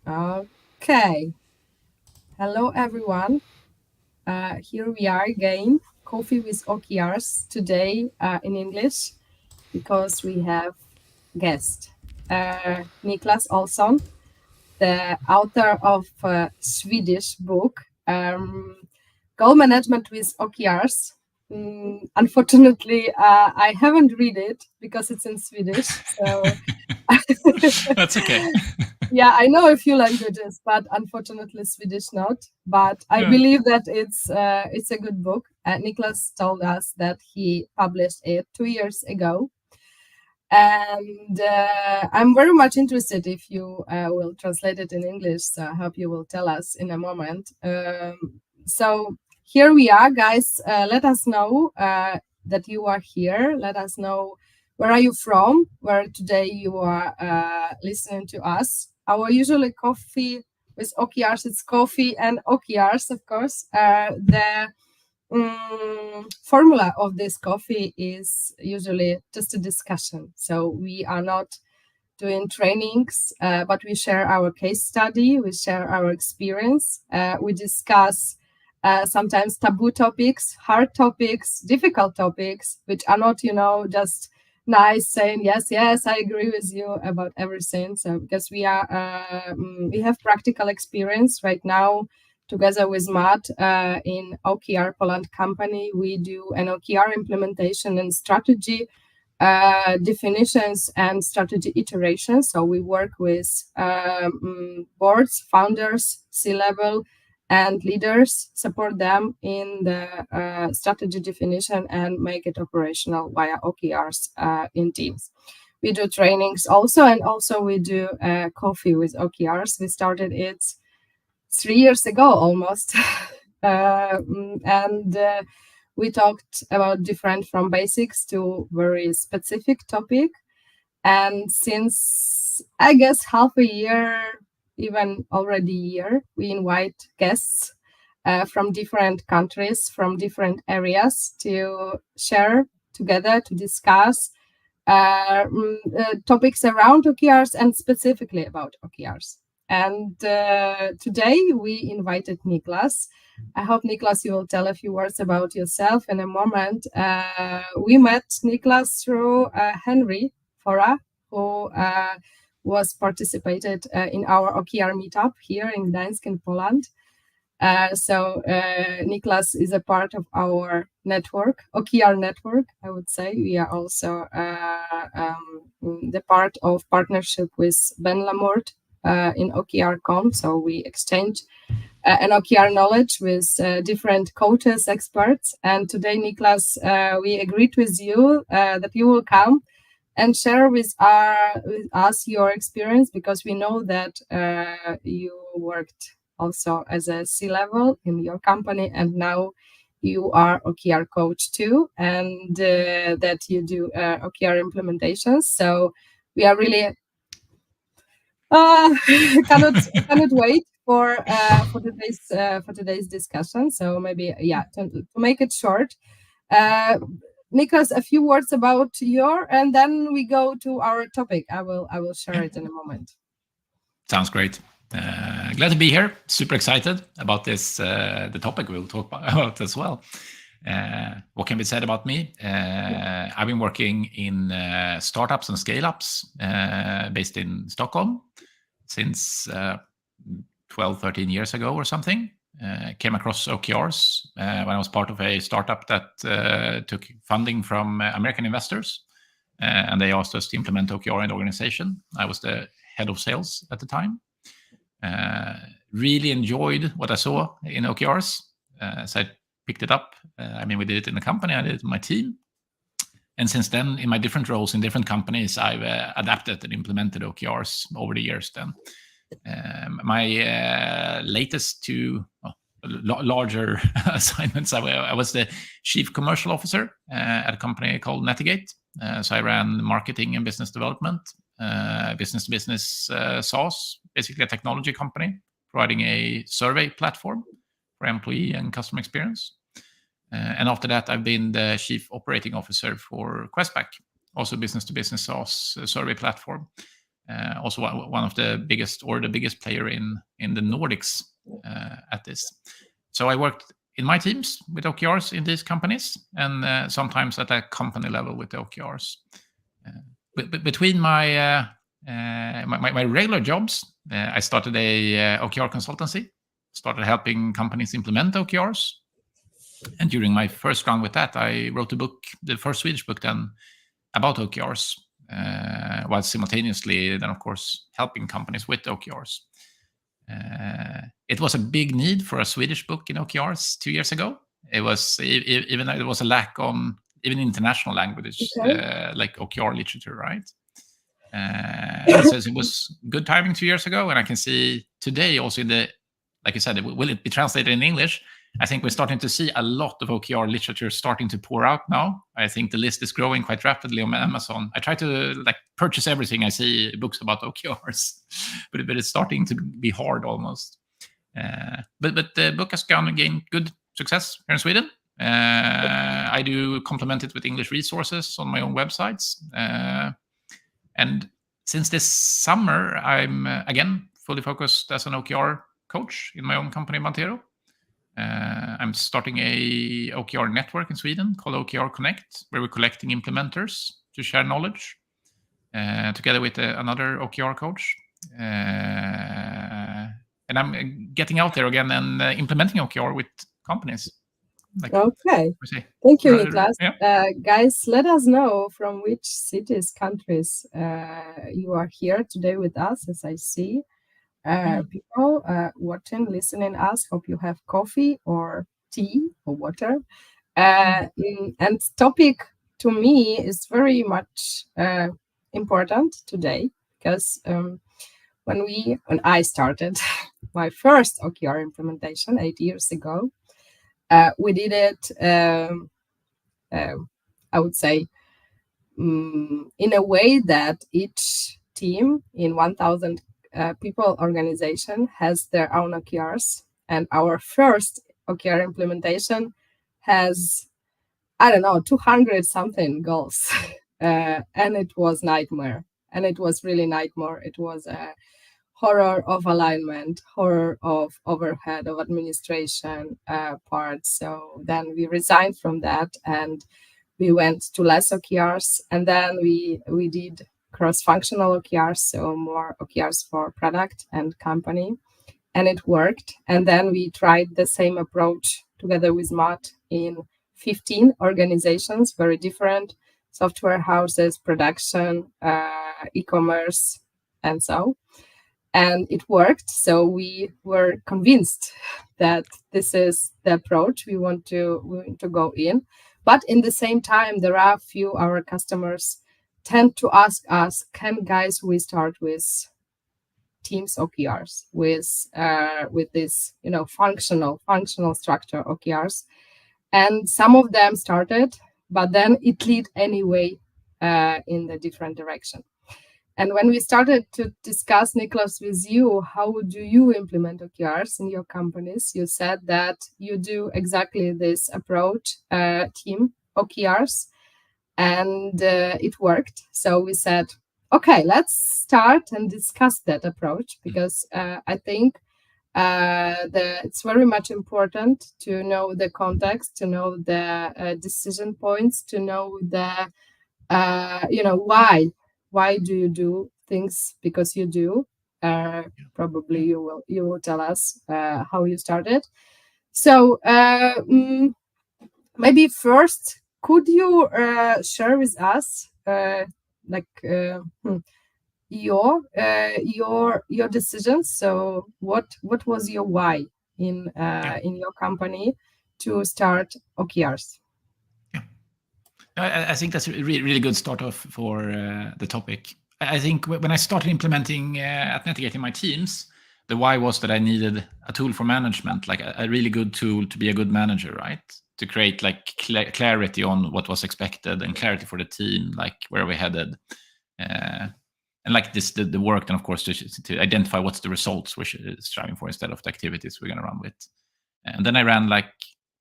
Okay. Hello, everyone. Here we are again, Coffee with OKRs today in English because we have guest Niklas Olson, the author of a Swedish book, Goal Management with OKRs. Unfortunately, I haven't read it because it's in Swedish. So That's okay. yeah, I know a few languages, but unfortunately Swedish not. But I believe that it's a good book. Niklas told us that he published it 2 years ago, and I'm very much interested if you will translate it in English. So I hope you will tell us in a moment. So here we are, guys. Let us know that you are here. Let us know where are you from, where today you are listening to us. Our usually coffee with OKRs, it's coffee and OKRs, of course. The formula of this coffee is usually just a discussion. So we are not doing trainings, but we share our case study, we share our experience, we discuss sometimes taboo topics, hard topics, difficult topics, which are not, just nice saying yes, I agree with you about everything. So because we have practical experience right now together with Matt in OKR Poland company. We do an OKR implementation and strategy definitions and strategy iterations. So we work with boards, founders, C-level, and leaders, support them in the strategy definition and make it operational via OKRs in teams. We do trainings also, and also we do coffee with OKRs. We started it 3 years ago almost. And we talked about different from basics to very specific topic. And since I guess half a year, even already a year, we invite guests from different countries, from different areas to share together, to discuss topics around OKRs and specifically about OKRs. And today we invited Niklas. I hope, Niklas, you will tell a few words about yourself in a moment. We met Niklas through Henry Fora, who was participated in our OKR meetup here in Gdańsk in Poland. So Niklas is a part of our network, OKR network, I would say. We are also the part of partnership with Lena&Matt in OKR.com. So we exchange an OKR knowledge with different coaches, experts. And today, Niklas, we agreed with you that you will come and share with us your experience, because we know that you worked also as a C-level in your company, and now you are OKR coach too, and that you do OKR implementations. So we are really cannot wait for today's discussion. So maybe to make it short, Niklas, a few words about and then we go to our topic. I will share it in a moment. Sounds great. Glad to be here. Super excited about this, the topic we'll talk about as well. What can be said about me? I've been working in startups and scale-ups based in Stockholm since 12, 13 years ago or something. Came across OKRs when I was part of a startup that took funding from American investors, and they asked us to implement OKR in the organization. I was the head of sales at the time. Really enjoyed what I saw in OKRs, so I picked it up. We did it in the company, I did it in my team. And since then, in my different roles in different companies, I've adapted and implemented OKRs over the years then. My latest two larger assignments, I was the chief commercial officer at a company called Netigate. So I ran marketing and business development, business-to-business SaaS, basically a technology company, providing a survey platform for employee and customer experience. And after that, I've been the chief operating officer for Questback, also business-to-business SaaS survey platform. Also one of the biggest or the biggest player in the Nordics at this. So I worked in my teams with OKRs in these companies, and sometimes at a company level with the OKRs. But between my regular jobs, I started a OKR consultancy, started helping companies implement OKRs. And during my first round with that, I wrote a book, the first Swedish book then, about OKRs, while simultaneously then, of course, helping companies with OKRs. It was a big need for a Swedish book in OKRs 2 years ago. It was, even though there was a lack on even international languages, like OKR literature, right? So it was good timing 2 years ago, and I can see today also in the, like you said, will it be translated in English? I think we're starting to see a lot of OKR literature starting to pour out now. I think the list is growing quite rapidly on Amazon. I try to purchase everything I see books about OKRs, but it's starting to be hard almost. But the book has gained good success here in Sweden. I do complement it with English resources on my own websites. And since this summer, I'm again fully focused as an OKR coach in my own company, Bantero. I'm starting a OKR network in Sweden called OKR Connect, where we're collecting implementers to share knowledge together with another OKR coach. And I'm getting out there again and implementing OKR with companies. Okay. Thank you, Niklas. Guys, let us know from which cities, countries you are here today with us, as I see. People watching, listening us, hope you have coffee or tea or water. And topic to me is very much important today, because when I started my first OKR implementation 8 years ago, we did it, I would say, in a way that each team in 1,000 people organization has their own OKRs, and our first OKR implementation has, I don't know, 200 something goals, and it was nightmare, and it was really nightmare. It was a horror of alignment, horror of overhead of administration parts. So then we resigned from that, and we went to less OKRs, and then we did cross-functional OKRs, so more OKRs for product and company, and it worked. And then we tried the same approach together with Matt in 15 organizations, very different software houses, production, e-commerce, and so. And it worked. So we were convinced that this is the approach we want to go in. But in the same time, there are a few our customers tend to ask us, can we start with Teams OKRs, with this functional structure OKRs? And some of them started, but then it led anyway in the different direction. And when we started to discuss, Niklas, with you, how do you implement OKRs in your companies? You said that you do exactly this approach, team OKRs, and it worked. So we said, okay, let's start and discuss that approach, because I think it's very much important to know the context, to know the decision points, to know the why do you do things because you do. Probably you will tell us how you started. So maybe first, could you share with us your decisions? So what was your why in your company to start OKRs? I think that's a really good start off for the topic. I think when I started implementing at Netigate in my teams, the why was that I needed a tool for management, like a really good tool to be a good manager, right? To create clarity on what was expected and clarity for the team, like where we headed. And like this, the work then, of course, to identify what's the results we're striving for instead of the activities we're going to run with. And then I ran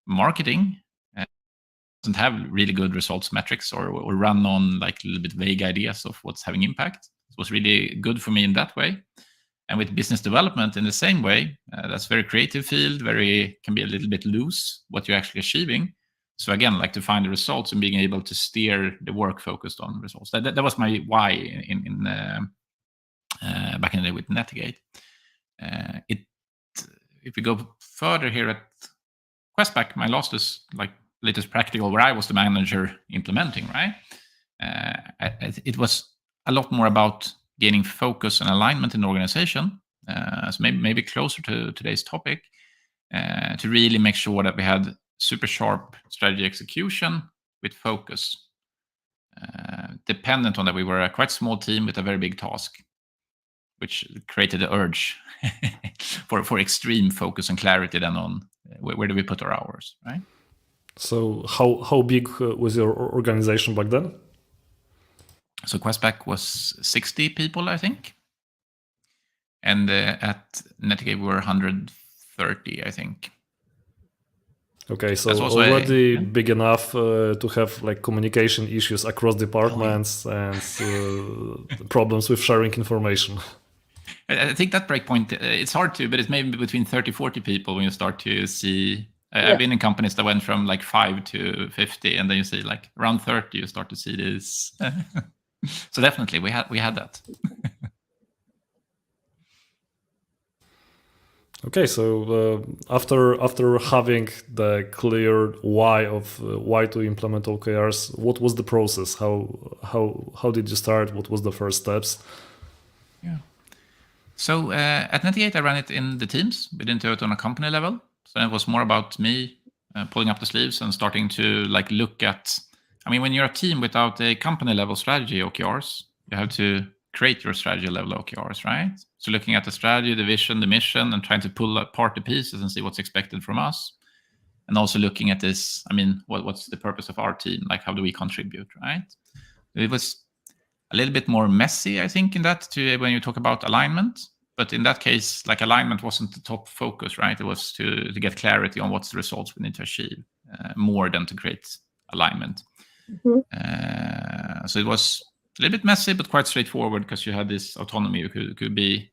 marketing. Doesn't have really good results metrics or run on a little bit vague ideas of what's having impact. was really good for me in that way. And with business development in the same way, that's very creative field, can be a little bit loose what you're actually achieving. So again, like to find the results and being able to steer the work focused on results. That was my why in back in the day with Netigate. If we go further here at Questback, my latest practical where I was the manager implementing, right? It was a lot more about gaining focus and alignment in the organization. So maybe closer to today's topic, to really make sure that we had super sharp strategy execution with focus. Dependent on that, we were a quite small team with a very big task, which created the urge for extreme focus and clarity then on where do we put our hours, right? So how big was your organization back then? So Questback was 60 people, I think. And at Netigate, we were 130, I think. Okay, so already big enough to have like communication issues across departments and problems with sharing information. I think that breakpoint, it's hard to, but it's maybe between 30, 40 people when you start to see. I've been in companies that went from like 5 to 50, and then you see like around 30, you start to see this. So definitely, we had that. Okay, so after having the clear why to implement OKRs, what was the process? How did you start? What was the first steps? Yeah. So at Netigate, I ran it in the teams. We didn't do it on a company level. So it was more about me pulling up the sleeves and starting to like look at. I mean, when you're a team without a company level strategy OKRs, you have to create your strategy level OKRs, right? So looking at the strategy, the vision, the mission, and trying to pull apart the pieces and see what's expected from us. And also looking at this, I mean, what's the purpose of our team? Like, how do we contribute, right? It was a little bit more messy, I think, in that when you talk about alignment. But in that case, like alignment wasn't the top focus, right? It was to get clarity on what's the results we need to achieve, more than to create alignment. So it was a little bit messy, but quite straightforward because you had this autonomy.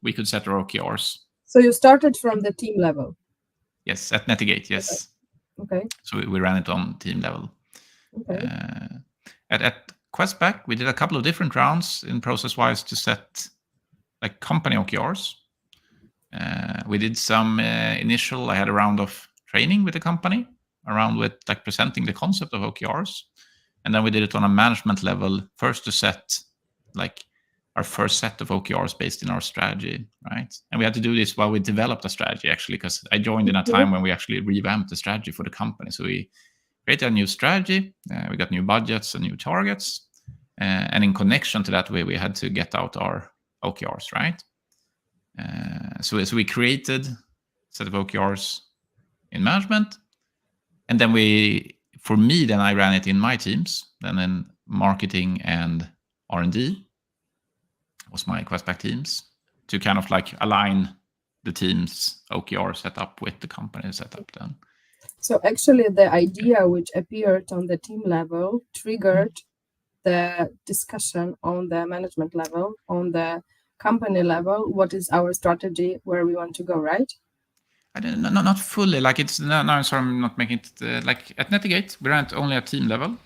We could set our OKRs. So you started from the team level? Yes, at Netigate, yes. Okay. So we ran it on team level. Okay. At Questback, we did a couple of different rounds in process-wise to set like company OKRs. We did some initial. I had a round of training with the company around with like presenting the concept of OKRs. And then we did it on a management level first to set like our first set of OKRs based in our strategy, right? And we had to do this while we developed a strategy actually, because I joined in a time when we actually revamped the strategy for the company. So we created a new strategy, we got new budgets and new targets. And in connection to that, we had to get out our OKRs, right? So we created a set of OKRs in management. And then I ran it in my teams. Then in marketing and R&D was my Questback teams to kind of like align the team's OKR setup with the company setup then. So actually the idea which appeared on the team level triggered the discussion on the management level, on the company level. What is our strategy, where we want to go, right? Not fully. Like it's no. I'm sorry, I'm not making it like at Netigate. We ran it only at team level,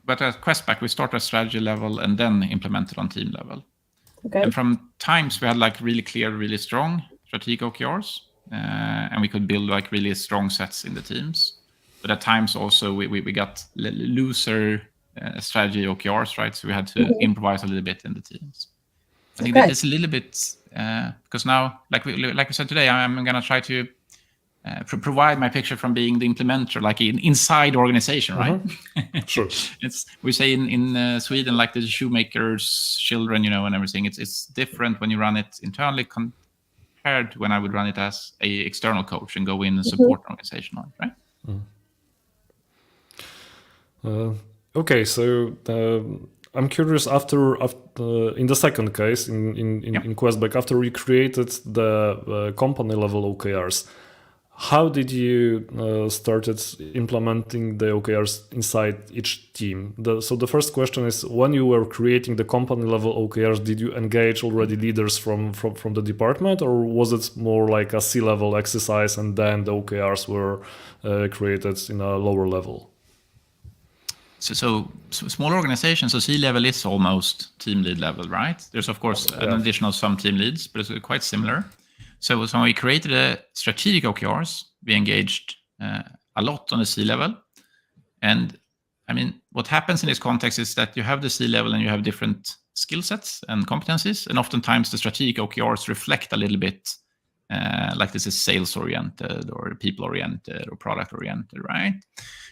but at Questback we start at strategy level and then implement it on team level. Okay. And from times we had like really clear, really strong strategic OKRs, and we could build like really strong sets in the teams. But at times also we got looser strategy OKRs, right? So we had to improvise a little bit in the teams. I think that is a little bit because now, like we said today, I'm going to try to provide my picture from being the implementer, like inside organization, right? Sure. We say in Sweden, like the shoemaker's children, and everything. It's different when you run it internally compared to when I would run it as a external coach and go in and support an organization on it, right? Okay, so I'm curious. After in the second case in Questback, after we created the company level OKRs. how did you started implementing the OKRs inside each team? So the first question is, when you were creating the company level OKRs, did you engage already leaders from the department, or was it more like a C-level exercise and then the OKRs were created in a lower level? So small organizations, so C-level is almost team lead level, right? There's of course an additional some team leads, but it's quite similar. So when we created a strategic OKRs, we engaged a lot on the C-level. And I mean, what happens in this context is that you have the C-level and you have different skill sets and competencies. And oftentimes the strategic OKRs reflect a little bit like this is sales-oriented or people-oriented or product-oriented, right?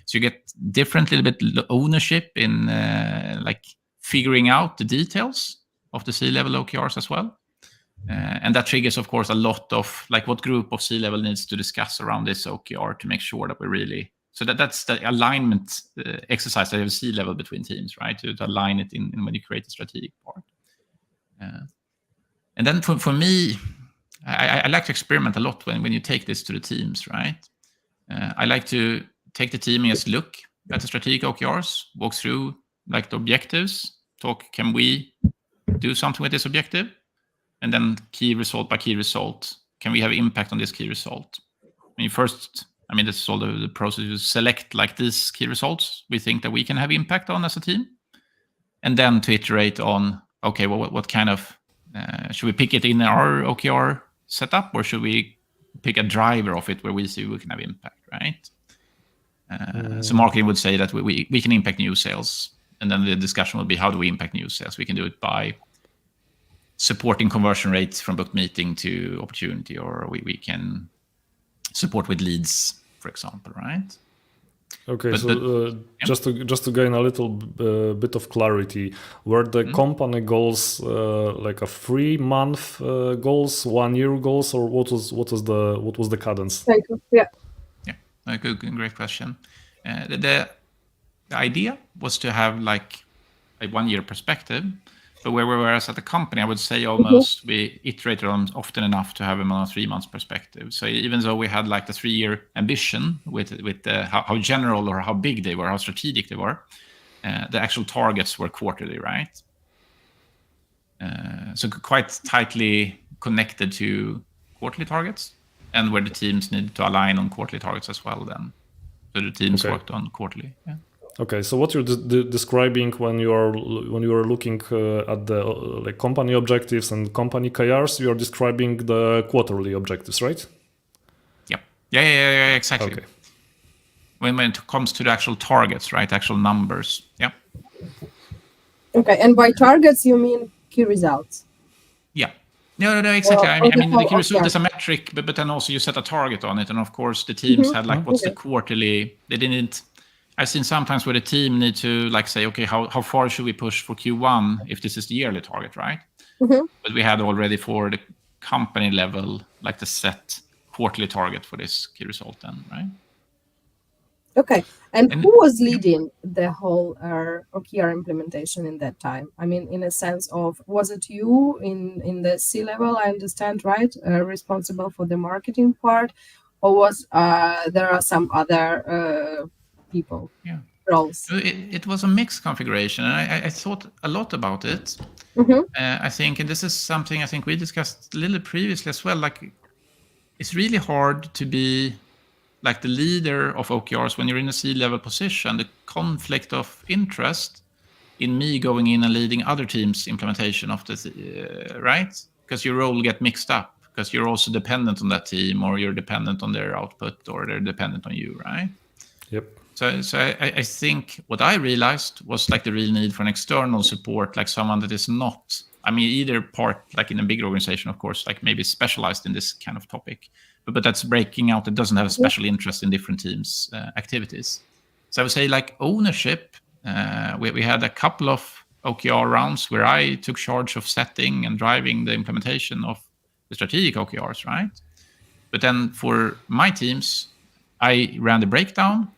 So you get different little bit ownership in like figuring out the details of the C-level OKRs as well. And that triggers, of course, a lot of like what group of C-level needs to discuss around this OKR to make sure that we really... So that's the alignment exercise that you have C-level between teams, right? To align it in when you create a strategic part. And then for me, I like to experiment a lot when you take this to the teams, right? I like to take the team and just look at the strategic OKRs, walk through like the objectives, talk, can we do something with this objective? And then key result by key result, can we have impact on this key result? I mean, this is all the process. You select like these key results we think that we can have impact on as a team. And then to iterate on, okay, well, what kind of, should we pick it in our OKR setup, or should we pick a driver of it where we see we can have impact, right? So marketing would say that we can impact new sales. And then the discussion will be, how do we impact new sales? We can do it by supporting conversion rates from booked meeting to opportunity, or we can support with leads, for example, right? Okay, just to gain a little bit of clarity, were the company goals like a 3-month goals, 1-year goals, or what was the cadence? Thank you. Yeah, great question. The idea was to have like a 1-year perspective. But whereas at the company, I would say almost we iterated on often enough to have them on a 3-month perspective. So even though we had like the 3-year ambition with how general or how big they were, how strategic they were, the actual targets were quarterly, right? So quite tightly connected to quarterly targets, and where the teams needed to align on quarterly targets as well then. So the teams worked on quarterly, yeah. Okay, so what you're describing when you are looking at the like company objectives and company KRs, you are describing the quarterly objectives, right? Yep. Yeah, exactly. Okay. When it comes to the actual targets, right? Actual numbers. Yeah. Okay, and by targets you mean key results? Yeah. No, exactly. I mean, the key result is a metric, but then also you set a target on it, and of course the teams had like what's the quarterly. They didn't. I've seen sometimes where the team need to like say, okay, how far should we push for Q1 if this is the yearly target, right? But we had already for the company level, like the set quarterly target for this key result then, right? Okay, and who was leading the whole OKR implementation in that time? I mean, in a sense of, was it you in the C-level, I understand, right? Responsible for the marketing part, or was there are some other people, roles? It was a mixed configuration, and I thought a lot about it. I think, and this is something I think we discussed a little previously as well, like it's really hard to be like the leader of OKRs when you're in a C-level position. The conflict of interest in me going in and leading other teams' implementation of the right? Because your role get mixed up, because you're also dependent on that team, or you're dependent on their output, or they're dependent on you, right? Yep. So I think what I realized was like the real need for an external support, like someone that is not, I mean, either part, like in a bigger organization, of course, like maybe specialized in this kind of topic, but that's breaking out, that doesn't have a special interest in different teams' activities. So I would say like ownership, we had a couple of OKR rounds where I took charge of setting and driving the implementation of the strategic OKRs, right? But then for my teams, I ran the breakdown,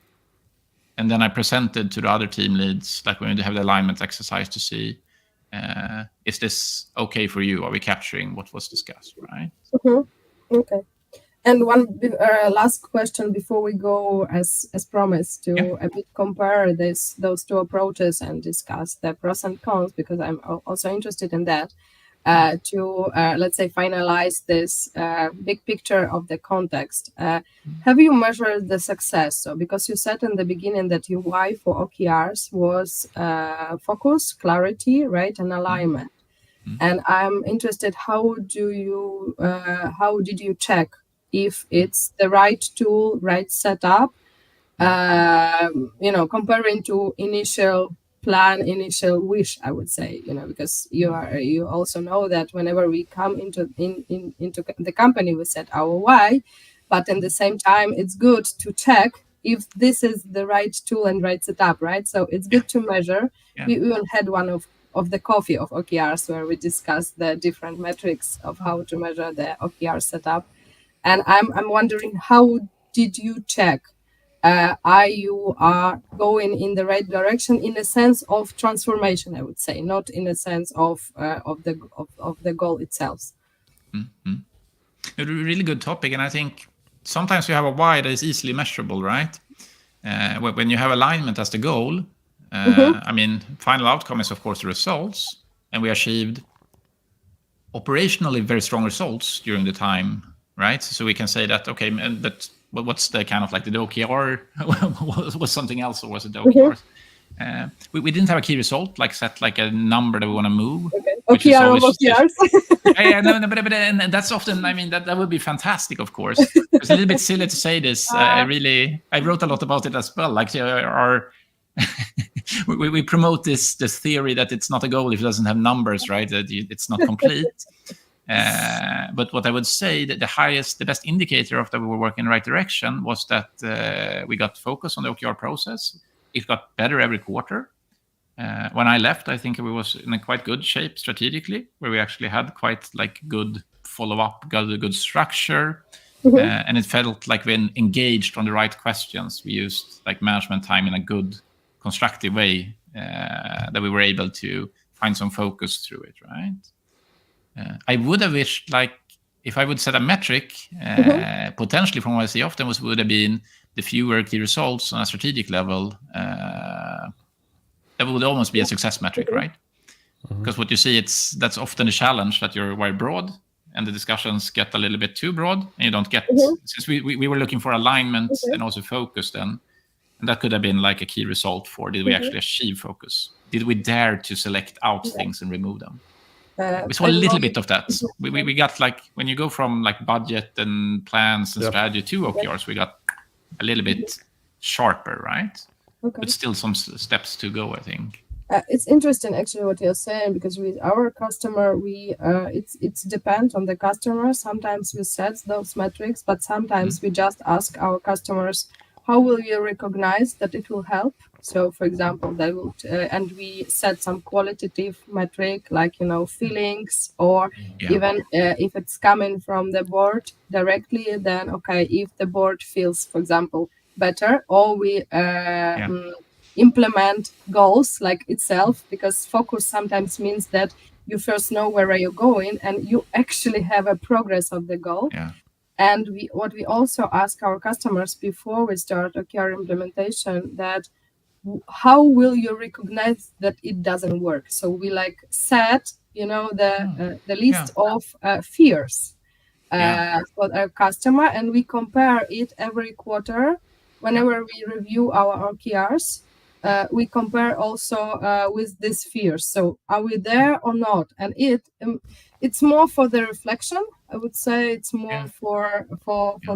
and then I presented to the other team leads, like when we have the alignment exercise to see, is this okay for you? Are we capturing what was discussed, right? Okay. And one last question before we go, as promised, to a bit compare those two approaches and discuss the pros and cons, because I'm also interested in that. Let's say, finalize this big picture of the context. Have you measured the success? So, because you said in the beginning that your why for OKRs was focus, clarity, right, and alignment. And I'm interested, how did you check if it's the right tool, right setup, comparing to initial plan, initial wish, I would say, because you also know that whenever we come into the company, we set our why, but at the same time, it's good to check if this is the right tool and right setup, right? So it's good to measure. We even had one of the coffee of OKRs where we discussed the different metrics of how to measure the OKR setup. And I'm wondering, how did you check you are going in the right direction in a sense of transformation, I would say, not in a sense of the goal itself? A really good topic, and I think sometimes you have a why that is easily measurable, right? When you have alignment as the goal, I mean, final outcome is of course the results, and we achieved operationally very strong results during the time, right? So we can say that, okay, but what's the kind of like the OKR was something else, or was it the OKRs? We didn't have a key result, like set like a number that we want to move. Okay. OKR of OKRs. No, but and that's often, I mean, that would be fantastic, of course. It's a little bit silly to say this. I wrote a lot about it as well. Like we promote this theory that it's not a goal if it doesn't have numbers, right? That it's not complete. But what I would say that the best indicator of that we were working in the right direction was that we got focus on the OKR process. It got better every quarter. When I left, I think we was in a quite good shape strategically, where we actually had quite like good follow-up, got a good structure, and it felt like we engaged on the right questions. We used like management time in a good, constructive way, that we were able to find some focus through it, right? I would have wished, like, if I would set a metric, potentially from what I see often would have been the fewer key results on a strategic level, that would almost be a success metric, right? Because what you see, that's often a challenge, that you're very broad and the discussions get a little bit too broad, and you don't get, since we were looking for alignment and also focus then, and that could have been like a key result for, did we actually achieve focus? Did we dare to select out things and remove them? We saw a little bit of that. We got, like, when you go from like budget and plans and strategy to OKRs, we got a little bit sharper, right? But still some steps to go, I think. It's interesting actually what you're saying, because with our customer, it's depends on the customer. Sometimes we set those metrics, but sometimes we just ask our customers, how will you recognize that it will help? So, for example, they will, and we set some qualitative metric, like, feelings, or even if it's coming from the board directly, then, okay, if the board feels, for example, better, or we implement goals like itself, because focus sometimes means that you first know where are you going and you actually have a progress of the goal. And what we also ask our customers before we start OKR implementation, that how will you recognize that it doesn't work? So we set the list of fears for our customer, and we compare it every quarter. Whenever we review our OKRs, we compare also with these fears. So are we there or not? And it's more for the reflection. I would say it's more for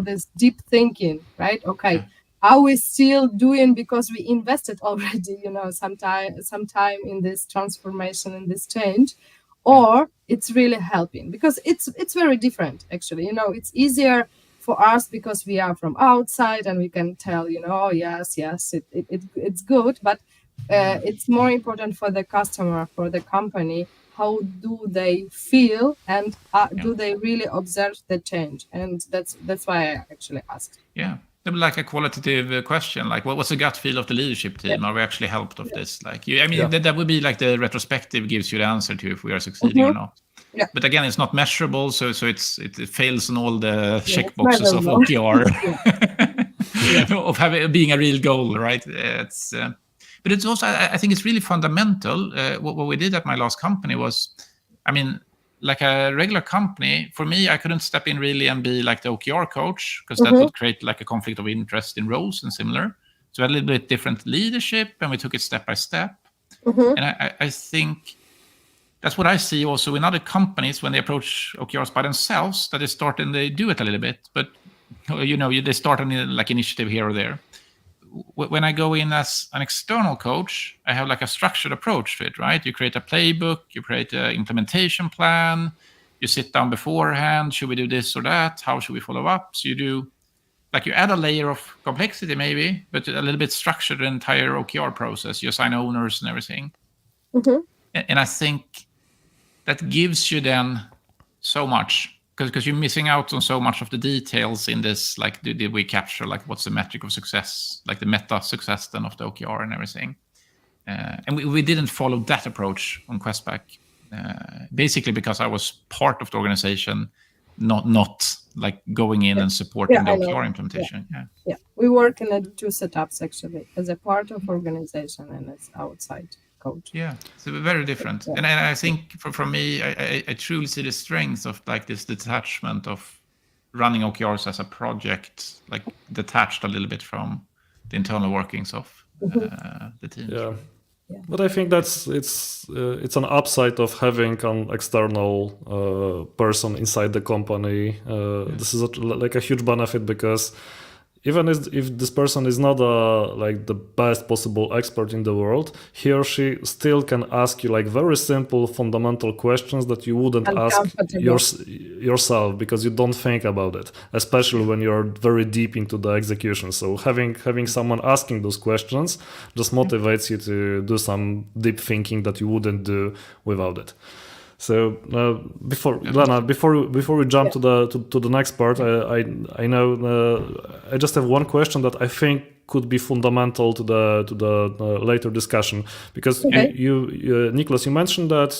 this deep thinking, right? Okay, are we still doing, because we invested already, some time in this transformation, in this change, or it's really helping? Because it's very different, actually. It's easier for us because we are from outside and we can tell, yes, it's good, but it's more important for the customer, for the company. How do they feel, and do they really observe the change? And that's why I actually asked. Yeah, like a qualitative question, like what's the gut feel of the leadership team? Are we actually helped of this? Like, that would be like the retrospective gives you the answer to if we are succeeding or not. Yeah. But again, it's not measurable, so it fails on all the checkboxes it's of measurable. OKR of being a real goal, right? But it's also, I think it's really fundamental. What we did at my last company was, I mean, like a regular company, for me, I couldn't step in really and be like the OKR coach, because that would create like a conflict of interest in roles and similar. So we had a little bit different leadership, and we took it step by step. And I think that's what I see also in other companies when they approach OKRs by themselves, that they start and they do it a little bit, but they start on like initiative here or there. When I go in as an external coach, I have like a structured approach to it, right? You create a playbook, you create an implementation plan, you sit down beforehand, should we do this or that? How should we follow up? So you add a layer of complexity maybe, but a little bit structured the entire OKR process. You assign owners and everything. And I think that gives you then so much, because you're missing out on so much of the details in this, like did we capture like what's the metric of success, like the meta success then of the OKR and everything. And we didn't follow that approach on Questback, basically because I was part of the organization, not like going in and supporting the OKR implementation. Yeah, we work in two setups actually, as a part of organization and as outside coach. Yeah, so very different. And I think for me, I truly see the strength of like this detachment of running OKRs as a project, like detached a little bit from the internal workings of the team. Yeah. But I think it's an upside of having an external person inside the company. This is like a huge benefit, because even if this person is not like the best possible expert in the world, he or she still can ask you like very simple fundamental questions that you wouldn't ask yourself, because you don't think about it, especially when you're very deep into the execution. So having someone asking those questions just motivates you to do some deep thinking that you wouldn't do without it. So Lena, before we jump to the next part, I know I just have one question that I think could be fundamental to the later discussion, because you Niklas, you mentioned that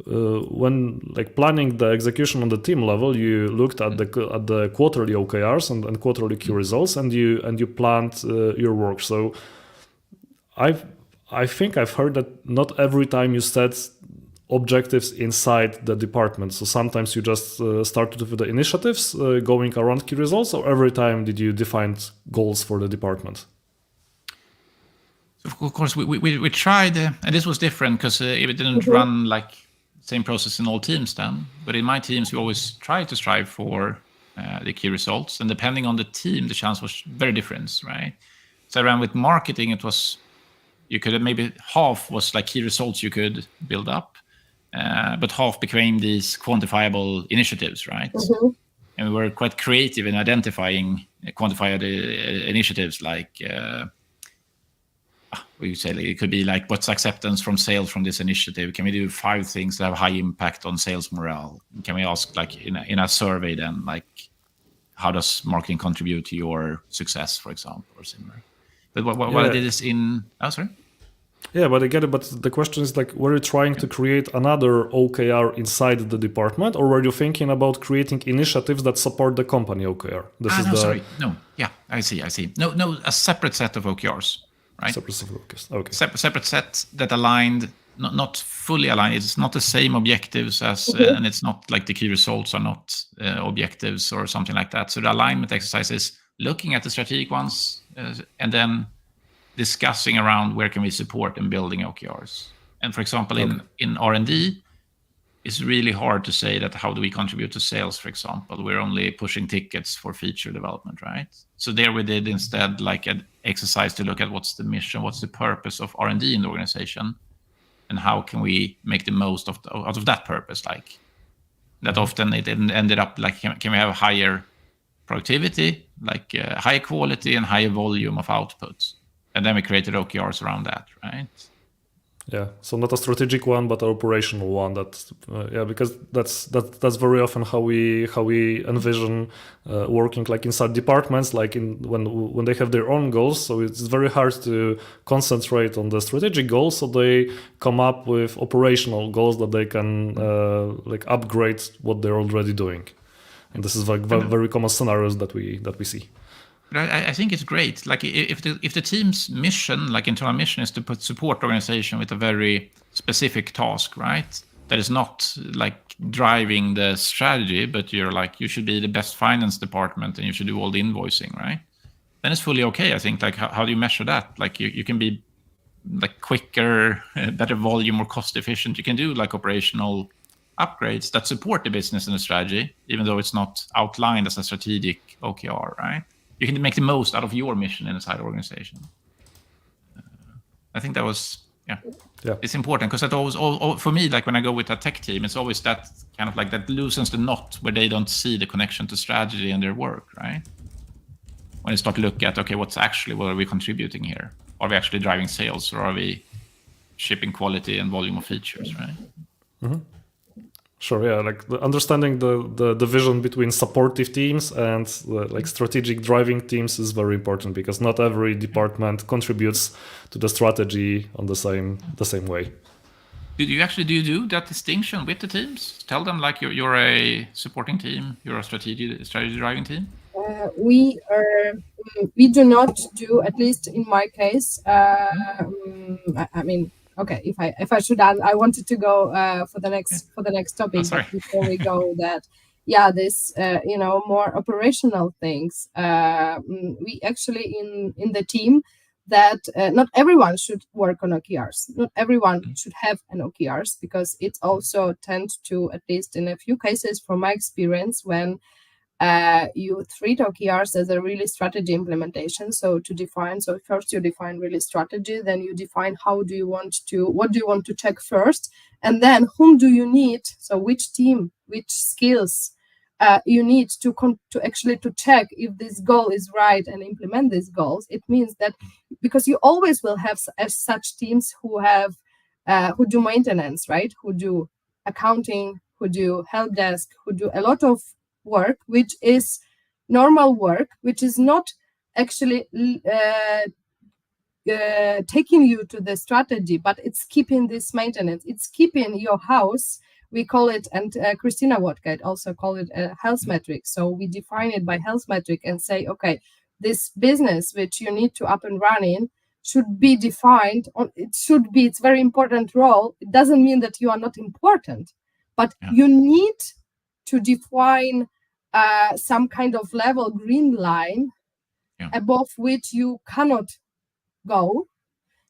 when like planning the execution on the team level, you looked at the quarterly OKRs and quarterly key results, and you planned your work. So I think I've heard that not every time you set objectives inside the department. So sometimes you just started with the initiatives going around key results, or every time did you define goals for the department? Of course, we tried, and this was different because it didn't run like same process in all teams then. But in my teams, we always try to strive for the key results, and depending on the team, the chance was very different, right? So I ran with marketing. It was, you could maybe half was like key results you could build up. But half became these quantifiable initiatives, right? And we were quite creative in identifying quantified initiatives, like we say it could be like, what's acceptance from sales from this initiative? Can we do 5 things that have high impact on sales morale? Can we ask like in a survey then, like how does marketing contribute to your success, for example, or similar? But what I did is sorry. Yeah, but I get it. But the question is like, were you trying to create another OKR inside the department, or were you thinking about creating initiatives that support the company OKR? Sorry. No. Yeah, I see. No, a separate set of OKRs, right? Separate set of OKRs. Okay. Separate set that aligned, not fully aligned. It's not the same objectives as, and it's not like the key results are not objectives or something like that. So the alignment exercise is looking at the strategic ones and then discussing around where can we support and building OKRs. And for example, in R&D, it's really hard to say that how do we contribute to sales, for example. We're only pushing tickets for feature development, right? So there we did instead like an exercise to look at what's the mission, what's the purpose of R&D in the organization, and how can we make the most out of that purpose. Like that often it ended up like, can we have higher productivity, like higher quality and higher volume of output? And then we created OKRs around that, right? Yeah, so not a strategic one, but an operational one. Because that's very often how we envision working, like inside departments, like when they have their own goals. So it's very hard to concentrate on the strategic goals. So they come up with operational goals that they can like upgrade what they're already doing, and this is like very common scenarios that we see. But I think it's great. Like if the team's mission, like internal mission, is to support organization with a very specific task, right? That is not like driving the strategy, but you should be the best finance department and you should do all the invoicing, right? Then it's fully okay. I think, like how do you measure that? Like you can be like quicker, better volume, more cost efficient. You can do like operational upgrades that support the business and the strategy, even though it's not outlined as a strategic OKR, right? You can make the most out of your mission inside the organization. I think that was, it's important, because that always, for me, like when I go with a tech team, it's always that kind of like that loosens the knot where they don't see the connection to strategy and their work, right? When you start to look at, okay, what are we contributing here? Are we actually driving sales, or are we shipping quality and volume of features, right? Mm-hmm. Sure, yeah, like understanding the division between supportive teams and like strategic driving teams is very important, because not every department contributes to the strategy on the same way. Do you do that distinction with the teams? Tell them like you're a supporting team, you're a strategy driving team? We do not do, at least in my case. I mean, okay, if I should add, I wanted to go for the next topic, but before we go that, this more operational things. We actually in the team that not everyone should work on OKRs. Not everyone should have an OKRs, because it also tends to, at least in a few cases from my experience, when you treat OKRs as a really strategy implementation. So first you define really strategy, then you define what do you want to check first, and then whom do you need? So which team, which skills you need to actually check if this goal is right and implement these goals. It means that because you always will have such teams who do maintenance, right? Who do accounting, who do help desk, who do a lot of work, which is normal work, which is not actually taking you to the strategy, but it's keeping this maintenance. It's keeping your house. We call it, and Christina Wotkite also called it a health metric. So we define it by health metric and say, okay, this business which you need to up and running should be defined on. It's very important role. It doesn't mean that you are not important, but you need to define some kind of level green line above which you cannot go.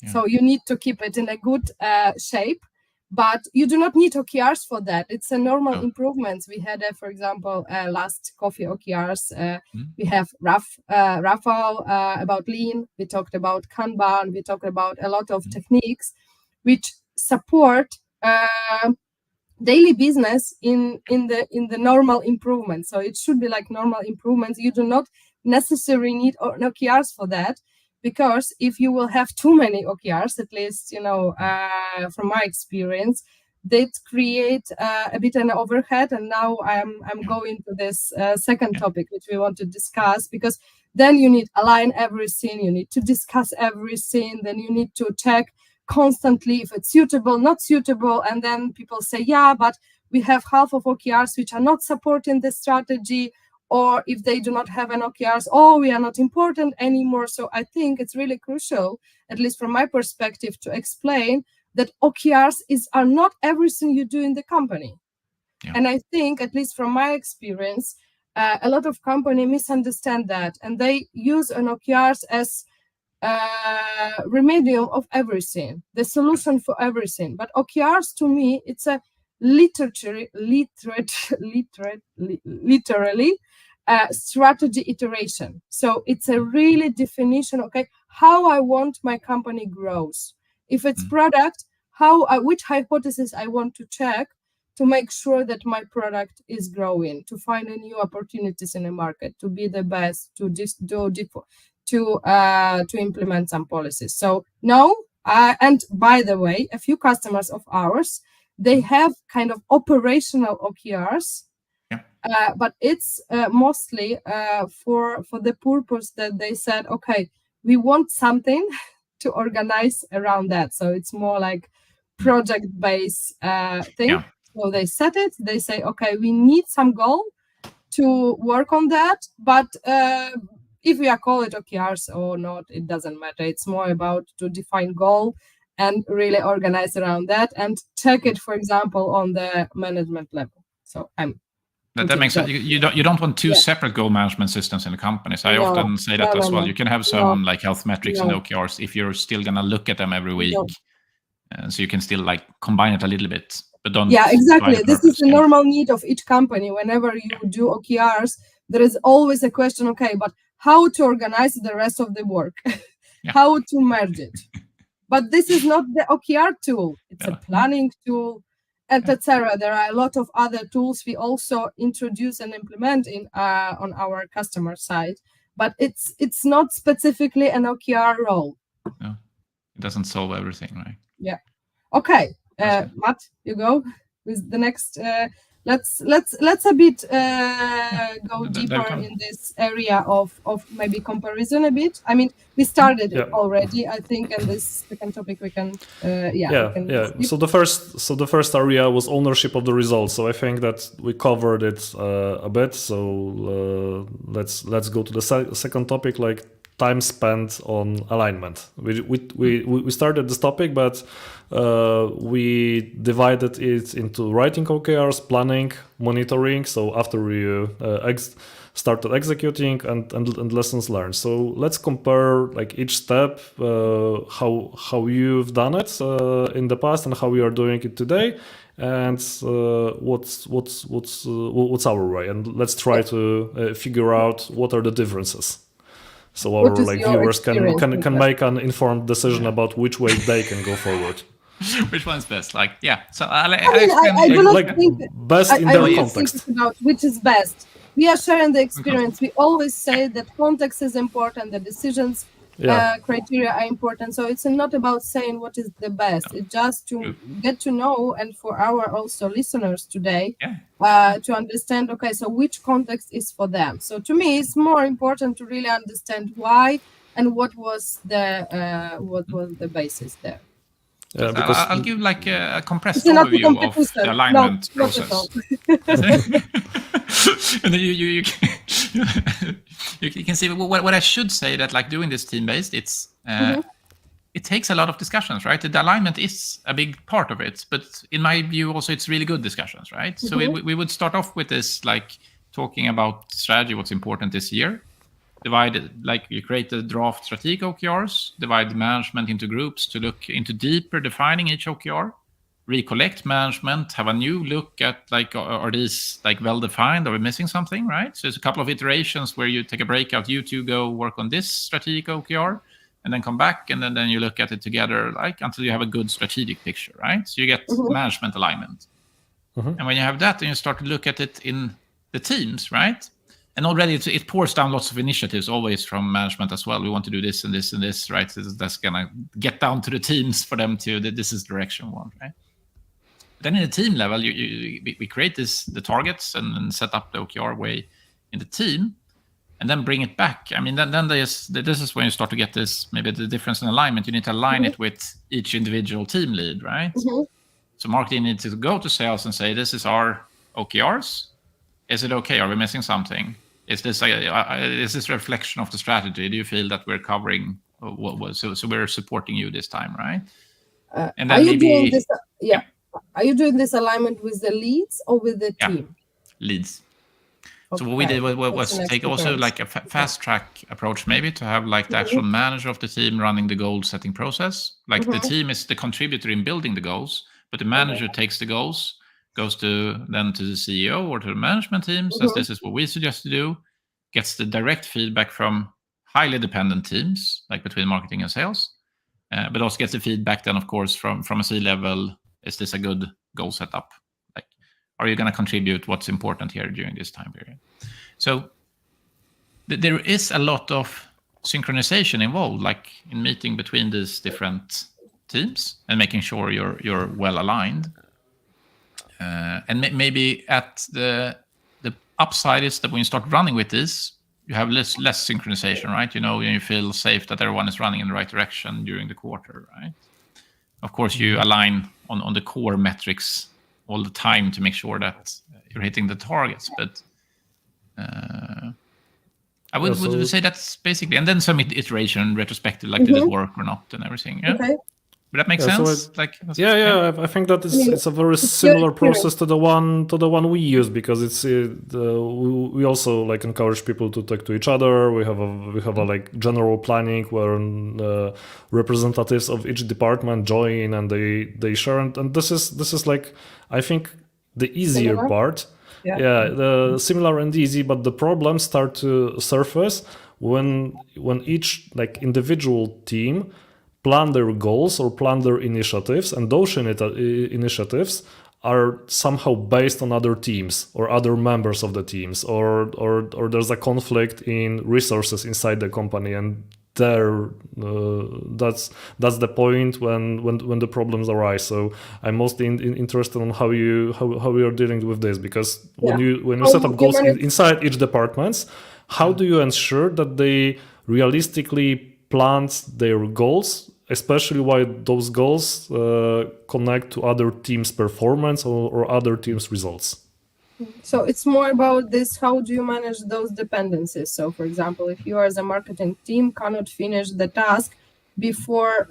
So you need to keep it in a good shape, but you do not need OKRs for that. It's a normal improvements. We had, for example, last coffee OKRs. We have Rafael about lean. We talked about Kanban. We talked about a lot of techniques which support daily business in the normal improvement. So it should be like normal improvements. You do not necessarily need OKRs for that, because if you will have too many OKRs, at least from my experience, that create a bit an overhead. And now I'm going to this second topic which we want to discuss, because then you need align everything, you need to discuss everything, then you need to check constantly if it's suitable, not suitable, and then people say, but we have half of OKRs which are not supporting the strategy, or if they do not have an OKRs, we are not important anymore. So I think it's really crucial, at least from my perspective, to explain that OKRs are not everything you do in the company. And I think, at least from my experience, a lot of companies misunderstand that, and they use an OKRs as remedium of everything, the solution for everything. But OKRs, to me, it's a literally strategy iteration. So it's a really definition, how I want my company grows. If it's product, which hypothesis I want to check to make sure that my product is growing, to find new opportunities in the market, to be the best, to implement some policies. So no, And by the way, a few customers of ours, they have kind of operational OKRs, but it's mostly for the purpose that they said, okay, we want something to organize around that. So it's more like project-based thing. Yeah. So they set it, they say, okay, we need some goal to work on that, but if we are call it OKRs or not, it doesn't matter. It's more about to define goal and really organize around that and check it, for example, on the management level. So that makes sense. You don't want two separate goal management systems in the company. So I often say that as well. You can have some like health metrics and OKRs if you're still gonna look at them every week, so you can still like combine it a little bit. But don't. Yeah, exactly. This is the normal need of each company. Whenever you do OKRs, there is always a question. Okay, but how to organize the rest of the work? How to merge it? But this is not the OKR tool. It's a planning tool, and etc. There are a lot of other tools we also introduce and implement in on our customer side. But it's not specifically an OKR role. No, it doesn't solve everything, right? Yeah. Okay. Matt, you go with the next. Let's a bit go deeper in this area of maybe comparison a bit. I mean, we started it already, I think, and this second topic we can. So the first area was ownership of the results. So I think that we covered it a bit. So let's go to the second topic, like time spent on alignment. We started this topic, but we divided it into writing OKRs, planning, monitoring. So after we started executing and lessons learned. So let's compare like each step, how you've done it in the past and how we are doing it today, and what's our way. And let's try to figure out what are the differences. So our viewers can make an informed decision about which way they can go forward. Which one's best? So I do not think best in their context. About which is best. We are sharing the experience. We always say that context is important. The decisions criteria are important. So it's not about saying what is the best. It's just to get to know, and for our also listeners today, to understand, okay, so which context is for them. So to me, it's more important to really understand why and what was the basis there. Yeah, I'll give like a compressed overview of the alignment process. And then you can see what I should say, that like doing this team-based, it's it takes a lot of discussions, right? The alignment is a big part of it, but in my view also it's really good discussions, right? So we would start off with this, like talking about strategy, what's important this year. You create the draft strategic OKRs, divide the management into groups to look into deeper defining each OKR, recollect management, have a new look at like, are these like well defined? Are we missing something, right? So it's a couple of iterations where you take a breakout, you two go work on this strategic OKR, and then come back, and then you look at it together, like until you have a good strategic picture, right? So you get management alignment. And when you have that, then you start to look at it in the teams, right? And already it pours down lots of initiatives always from management as well. We want to do this and this and this, right? That's going to get down to the teams for them to, this is direction one, right? Then in the team level, we create the targets and set up the OKR way in the team, and then bring it back. I mean, then this is when you start to get this, maybe the difference in alignment. You need to align it with each individual team lead, right? So marketing needs to go to sales and say, this is our OKRs. Is it okay? Are we missing something? Is this a reflection of the strategy? Do you feel that we're covering what was so we're supporting you this time, right? And then maybe are you doing this alignment with the leads or with the team? Leads. Okay. So what we did was take also like a fast track approach, maybe to have like the actual manager of the team running the goal setting process. Like the team is the contributor in building the goals, but the manager takes the goals, goes to the CEO or to the management team, says this is what we suggest to do, gets the direct feedback from highly dependent teams, like between marketing and sales, but also gets the feedback then, of course, from a C-level. Is this a good goal setup? Like, are you going to contribute what's important here during this time period? So there is a lot of synchronization involved, like in meeting between these different teams and making sure you're well aligned. And maybe at the upside is that when you start running with this, you have less synchronization, right? You feel safe that everyone is running in the right direction during the quarter, right? Of course, you align on the core metrics all the time to make sure that you're hitting the targets. But I would say that's basically, and then some iteration, retrospective, like did it work or not, and everything. Yeah. Okay. Would that make sense? I think that it's a very similar process to the one we use, because it's we also like encourage people to talk to each other. We have a like general planning where representatives of each department join and they share, and this is like, I think, the easier part. The similar and easy, but the problems start to surface when each like individual team plan their goals or plan their initiatives, and those initiatives are somehow based on other teams or other members of the teams, or there's a conflict in resources inside the company, and that's the point when the problems arise. So I'm mostly interested in how you are dealing with this, because when you set up goals inside each departments, how do you ensure that they realistically planned their goals, especially while those goals connect to other teams' performance or other teams' results? So it's more about this, how do you manage those dependencies? So for example, if you as a marketing team cannot finish the task before,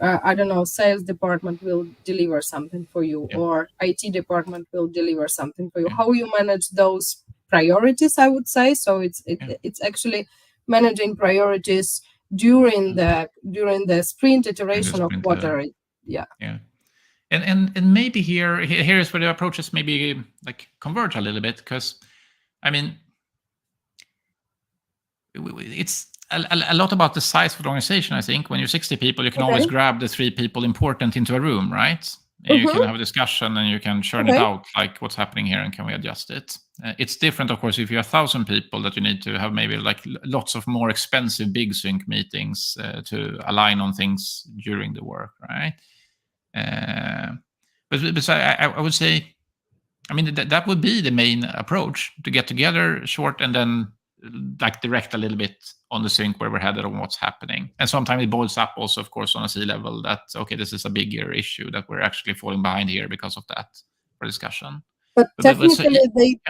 sales department will deliver something for you, or IT department will deliver something for you, how you manage those priorities, I would say. So it's actually managing priorities during the sprint iteration of quarter. And maybe here is where the approaches maybe like converge a little bit, because I mean it's a lot about the size of the organization. I think when you're 60 people, you can always grab the 3 people important into a room, right? And you can have a discussion and you can churn it out, like what's happening here and can we adjust it? It's different, of course, if you have 1,000 people, that you need to have maybe like lots of more expensive big sync meetings to align on things during the work, right? But I would say, I mean, that would be the main approach, to get together short and then like direct a little bit on the sync where we're headed on what's happening. And sometimes it boils up also, of course, on a C-level that, okay, this is a bigger issue that we're actually falling behind here because of that, for discussion. But technically they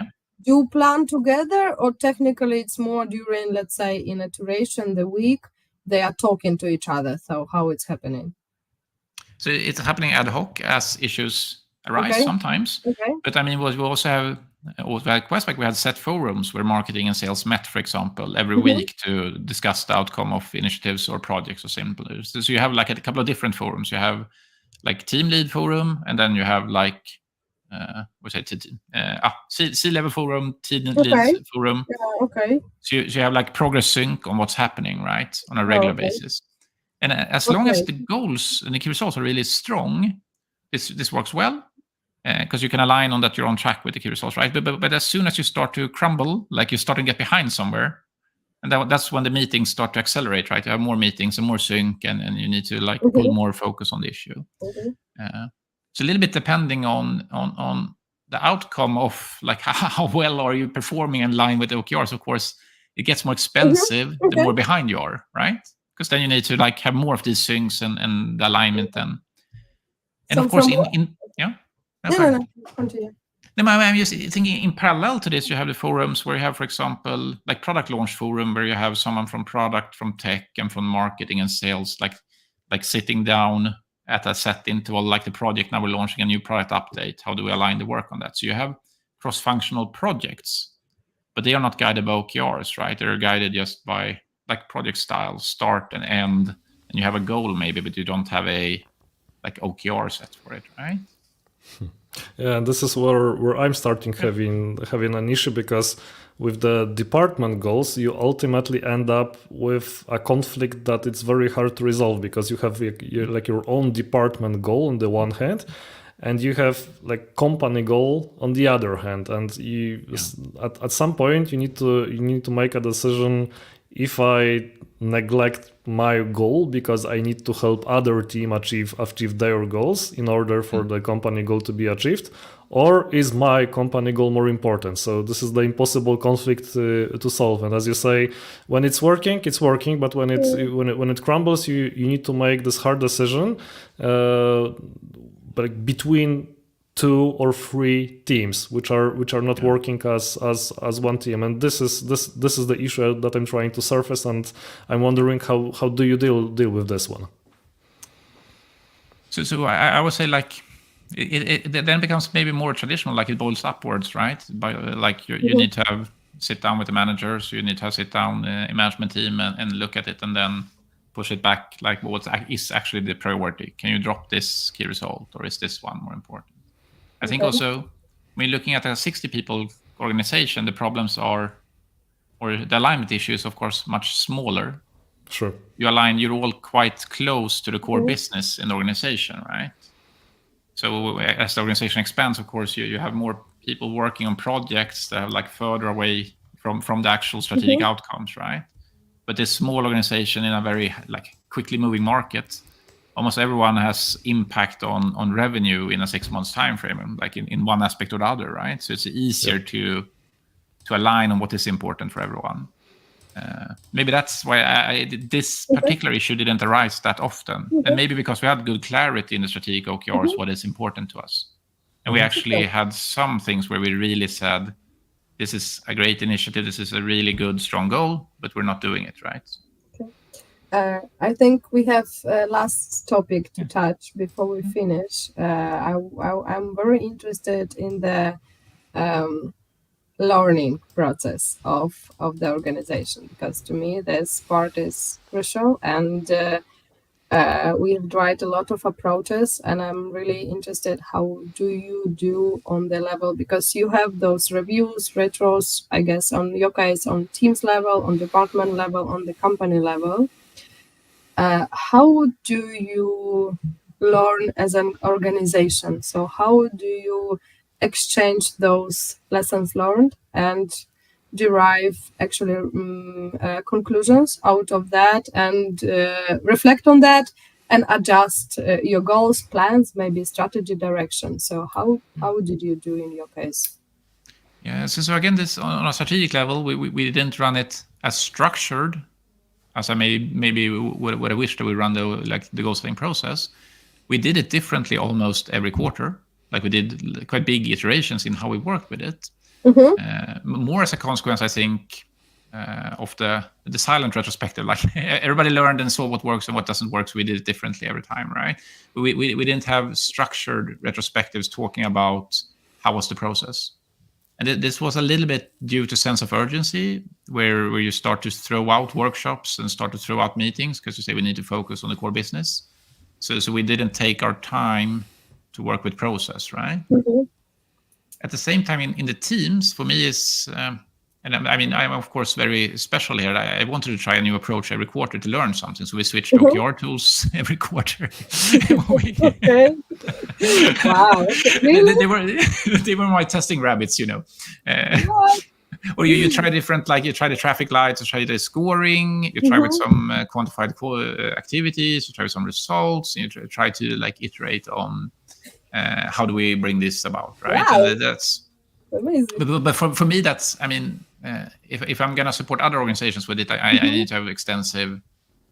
do plan together, or technically it's more during, let's say, in iteration, the week, they are talking to each other. So how it's happening? So it's happening ad hoc as issues arise sometimes. But I mean, we also have, at Questback, we had set forums where marketing and sales met, for example, every week to discuss the outcome of initiatives or projects or similar. So you have like a couple of different forums. You have like team lead forum, and then you have like C-level forum, team lead forum. So you have like progress sync on what's happening, right, on a regular basis. And as long as the goals and the key results are really strong, this works well, because you can align on that you're on track with the key results, right? But as soon as you start to crumble, like you're starting to get behind somewhere, and that's when the meetings start to accelerate, right? You have more meetings and more sync, and you need to like put more focus on the issue. So a little bit depending on the outcome of like how well are you performing in line with OKRs. Of course, it gets more expensive the more behind you are, right? Because then you need to like have more of these syncs and the alignment then. And of course, Continue. I'm just thinking in parallel to this, you have the forums where you have, for example, like product launch forum, where you have someone from product, from tech, and from marketing and sales, like sitting down at a set interval, like the project, now we're launching a new product update. How do we align the work on that? So you have cross-functional projects, but they are not guided by OKRs, right? They're guided just by like project style, start and end, and you have a goal maybe, but you don't have a like OKR set for it, right? Yeah, and this is where I'm starting having an issue, because with the department goals, you ultimately end up with a conflict that it's very hard to resolve, because you have like your own department goal on the one hand, and you have like company goal on the other hand, and at some point you need to make a decision. If I neglect my goal because I need to help other team achieve their goals in order for the company goal to be achieved, or is my company goal more important? So this is the impossible conflict to solve. And as you say, when it's working, but when it crumbles, you need to make this hard decision between 2 or 3 teams which are not working as one team. And this is the issue that I'm trying to surface, and I'm wondering how do you deal with this one? So I would say like it then becomes maybe more traditional, like it boils upwards, right? Like you need to sit down with the managers, you need to sit down in management team and look at it and then push it back, like what is actually the priority? Can you drop this key result, or is this one more important? I think also when looking at a 60 people organization, the problems are, or the alignment issue is of course much smaller. Sure. You're all quite close to the core business in the organization, right? So as the organization expands, of course, you have more people working on projects that are like further away from the actual strategic outcomes, right? But this small organization in a very like quickly moving market, almost everyone has impact on revenue in a 6 months time frame, like in one aspect or the other, right? So it's easier to align on what is important for everyone. Maybe that's why this particular issue didn't arise that often. And maybe because we had good clarity in the strategic OKRs, what is important to us. And we actually had some things where we really said, this is a great initiative, this is a really good, strong goal, but we're not doing it, right? I think we have a last topic to touch before we finish. I'm very interested in the learning process of the organization, because to me this part is crucial, and we've tried a lot of approaches, and I'm really interested, how do you do on the level, because you have those reviews, retros, I guess on your case on teams level, on department level, on the company level. How do you learn as an organization? So how do you exchange those lessons learned and derive actually conclusions out of that, and reflect on that and adjust your goals, plans, maybe strategy, direction? So how did you do in your case? Yeah, so again, this on a strategic level, we didn't run it as structured as I maybe would have wished that we run the goal setting process. We did it differently almost every quarter. Like we did quite big iterations in how we worked with it. More as a consequence, I think, of the silent retrospective. Like everybody learned and saw what works and what doesn't work, so we did it differently every time, right? We didn't have structured retrospectives talking about how was the process. And this was a little bit due to sense of urgency, where you start to throw out workshops and start to throw out meetings because you say we need to focus on the core business. So we didn't take our time to work with process, right? At the same time, in the teams, for me is, and I mean, I'm of course very special here. I wanted to try a new approach every quarter to learn something. So we switched to OKR tools every quarter. Okay. Wow. Really? They were my testing rabbits, you know. Or you try different, like you try the traffic lights, you try the scoring, you try with some quantified activities, you try with some results, and you try to like iterate on how do we bring this about, right? Wow. And that's amazing. But for me, that's, I mean, if I'm going to support other organizations with it, I need to have extensive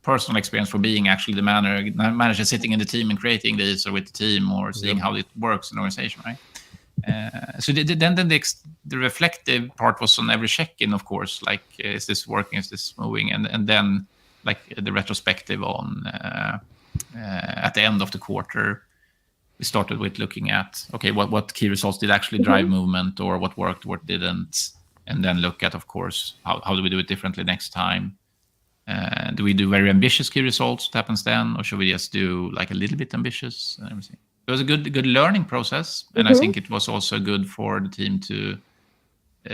personal experience for being actually the manager sitting in the team and creating this, or with the team, or seeing how it works in the organization, right? So then the reflective part was on every check-in, of course, like is this working, is this moving, and then like the retrospective on at the end of the quarter, we started with looking at, okay, what key results did actually drive movement, or what worked, what didn't, and then look at, of course, how do we do it differently next time? Do we do very ambitious key results? What happens then, or should we just do like a little bit ambitious and everything? It was a good learning process, and I think it was also good for the team to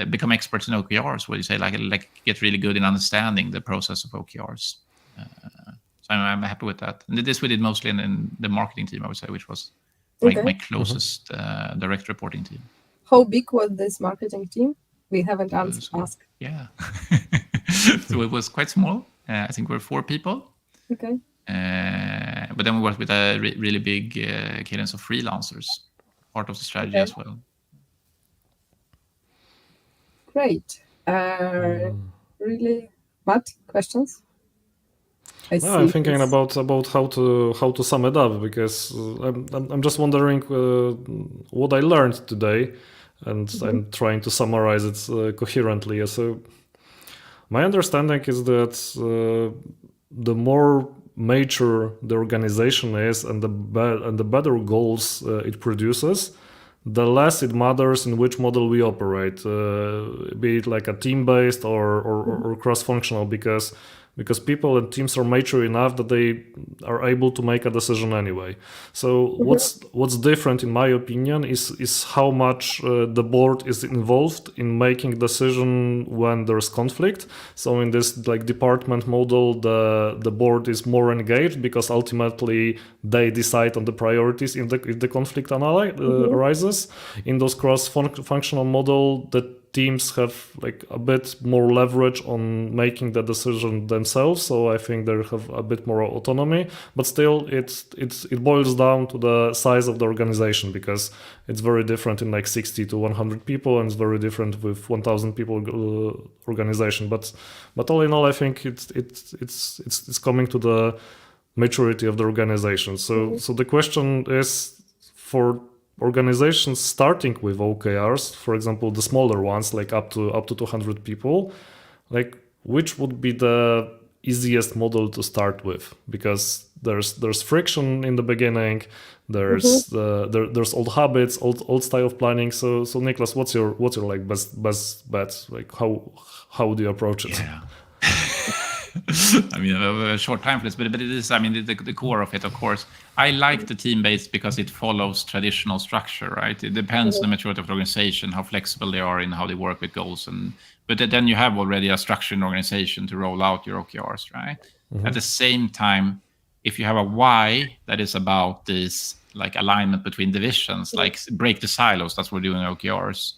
become experts in OKRs, where you say like get really good in understanding the process of OKRs. So I'm happy with that. And this we did mostly in the marketing team, I would say, which was my closest direct reporting team. How big was this marketing team? We haven't asked. Yeah. So it was quite small. I think we're 4 people. Okay. But then we work with a really big cadence of freelancers, part of the strategy as well. Great. Really, Matt, questions? I'm thinking about how to sum it up, because I'm just wondering what I learned today, and I'm trying to summarize it coherently. So my understanding is that the more mature the organization is, and the better goals it produces, the less it matters in which model we operate, be it like a team-based or cross-functional, because people and teams are mature enough that they are able to make a decision anyway. So what's different, in my opinion, is how much the board is involved in making decision when there's conflict. So in this like department model, the board is more engaged, because ultimately they decide on the priorities if the conflict arises. In those cross-functional model, the teams have like a bit more leverage on making the decision themselves, so I think they have a bit more autonomy. But still, it boils down to the size of the organization, because it's very different in like 60 to 100 people, and it's very different with 1,000 people organization. But all in all, I think it's coming to the maturity of the organization. So the question is, for organizations starting with OKRs, for example, the smaller ones, like up to 200 people, like which would be the easiest model to start with? Because there's friction in the beginning, there's old habits, old style of planning. So Niklas, what's your like best bet? Like how do you approach it? Yeah. I mean, a short time for this, but it is, I mean, the core of it, of course. I like the team-based because it follows traditional structure, right? It depends on the maturity of the organization, how flexible they are in how they work with goals. But then you have already a structure in the organization to roll out your OKRs, right? At the same time, if you have a why that is about this like alignment between divisions, like break the silos, that's what we're doing in OKRs.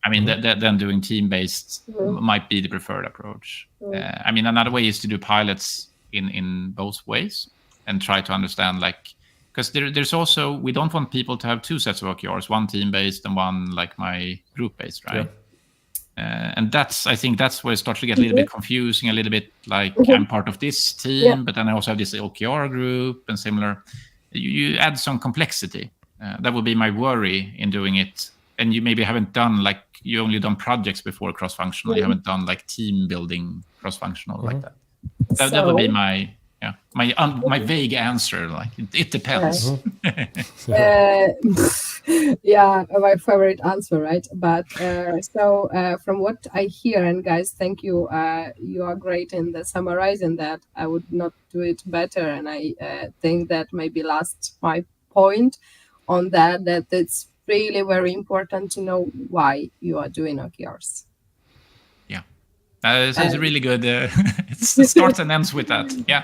I mean, then doing team-based might be the preferred approach. I mean, another way is to do pilots in both ways and try to understand, like, because there's also, we don't want people to have two sets of OKRs, one team-based and one like my group-based, right? And I think that's where it starts to get a little bit confusing, a little bit like I'm part of this team, but then I also have this OKR group and similar. You add some complexity. That would be my worry in doing it. And you maybe haven't done, like, you only done projects before cross-functional. You haven't done like team building cross-functional like that. That would be my vague answer. Like it depends. Yeah, my favorite answer, right? But from what I hear, and guys, thank you. You are great in the summarizing that. I would not do it better, and I think that maybe last my point on that it's really very important to know why you are doing OKRs. It's really good. It starts and ends with that. Yeah.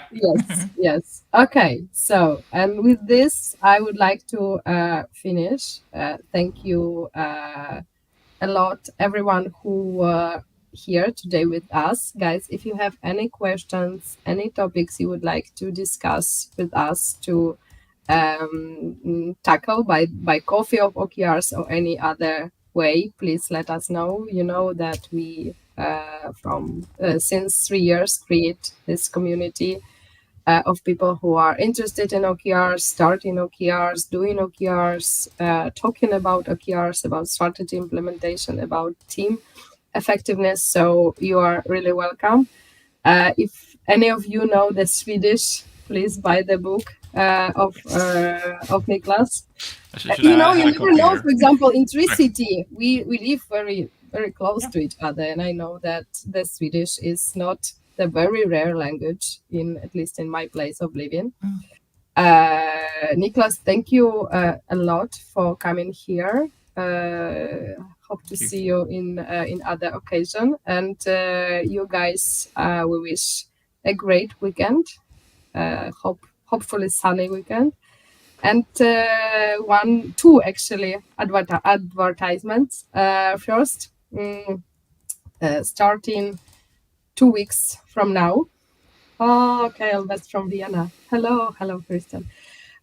Yes. Okay. So, and with this, I would like to finish. Thank you a lot, everyone who here today with us. Guys, if you have any questions, any topics you would like to discuss with us to tackle by coffee of OKRs or any other way, please let us know. You know that we since 3 years create this community of people who are interested in OKRs, starting OKRs, doing OKRs, talking about OKRs, about strategy implementation, about team effectiveness. So you are really welcome. If any of you know the Swedish, please buy the book of Niklas. You never know. For example, in Tricity, we live very, very close to each other, and I know that the Swedish is not the very rare language at least in my place of living. Niklas, thank you a lot for coming here. Hope to see you in other occasion, and you guys, we wish a great weekend. Hopefully sunny weekend. And two actually advertisements. First, starting 2 weeks from now, Oh, okay, Elvis from Vienna. Hello, Christian.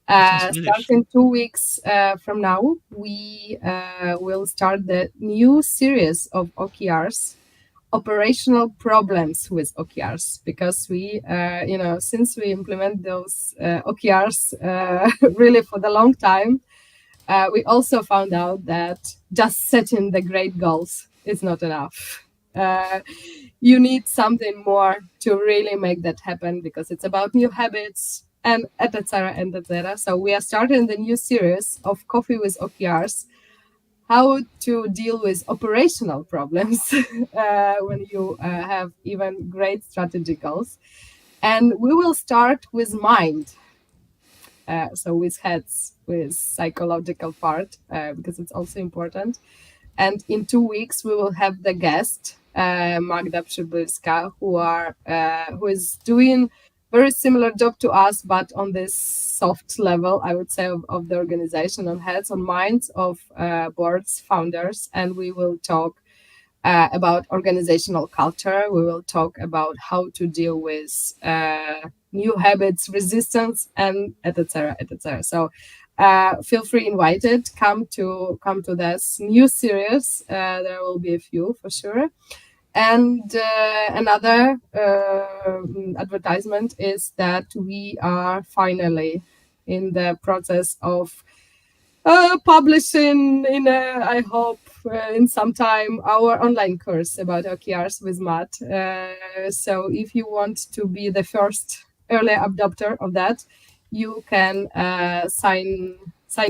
That's in Swedish. Starting 2 weeks from now, we will start the new series of OKRs, operational problems with OKRs, because we, since we implement those OKRs really for the long time, we also found out that just setting the great goals is not enough. You need something more to really make that happen, because it's about new habits and etc. and etc. So we are starting the new series of Coffee with OKRs, how to deal with operational problems when you have even great strategy goals. And we will start with mind. So with heads, with psychological part, because it's also important. And in 2 weeks, we will have the guest, Magda Przybylska, who is doing very similar job to us, but on this soft level, I would say, of the organization, on heads, on minds of boards, founders. And we will talk about organizational culture. We will talk about how to deal with new habits, resistance, and etc. etc. So feel free, invited. Come to this new series. There will be a few for sure. And another advertisement is that we are finally in the process of publishing I hope in some time, our online course about OKRs with Matt. So if you want to be the first early adopter of that, you can sign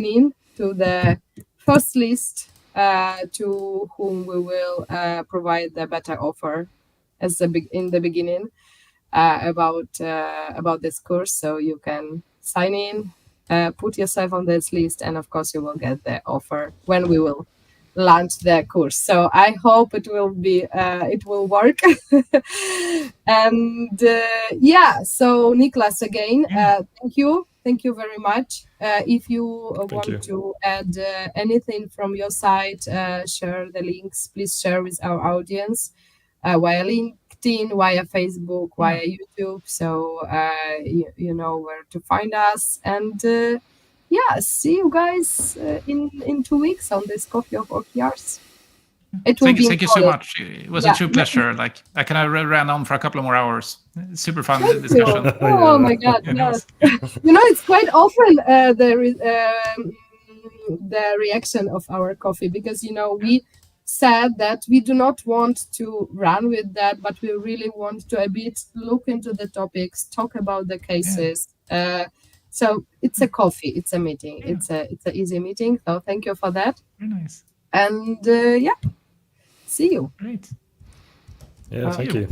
in to the first list, to whom we will provide the better offer in the beginning about this course. So you can sign in, put yourself on this list, and of course you will get the offer when we will launch the course. So I hope it will work. And so Niklas, again, thank you very much. If you want to add anything from your side, share the links, please share with our audience via LinkedIn, via Facebook, via YouTube. So you know where to find us. And see you guys in 2 weeks on this Coffee of OKRs. Thank you so much. It was a true pleasure. Like I kind of ran on for a couple of more hours. Super fun discussion. Oh my God! Yes. It's quite often the reaction of our coffee, because we said that we do not want to run with that, but we really want to a bit look into the topics, talk about the cases. So it's a coffee, it's a meeting, it's an easy meeting. So thank you for that. Very nice. And see you. Great. Yeah, thank you.